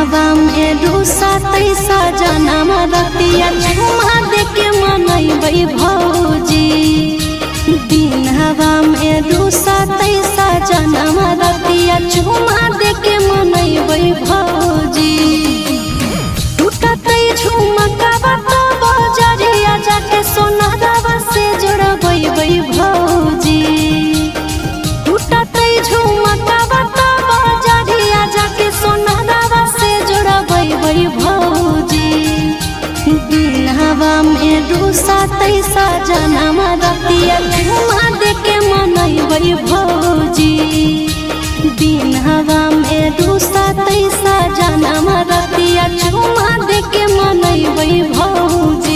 हवा में रूसा तैसा जनम रतिया झुमा देके मनैबै भौजी। दिन हवा में रूसा तैसा जनम रतिया झुमा देके मनैबै भौजी। टूटतै झुमकावा त बजरिया जाके सोनारावा से जोड़बै भौजी। टूटतै झुमकावा त बजरिया जाके सोनारावा से जोड़बै भौजी। दिन हवा में रूसा तैसा जनम रतिया झुमा देके मनैबै भौजी। दिन हवा में रूसा तैसा जनम रतिया झुमा देके मनैबै भौजी।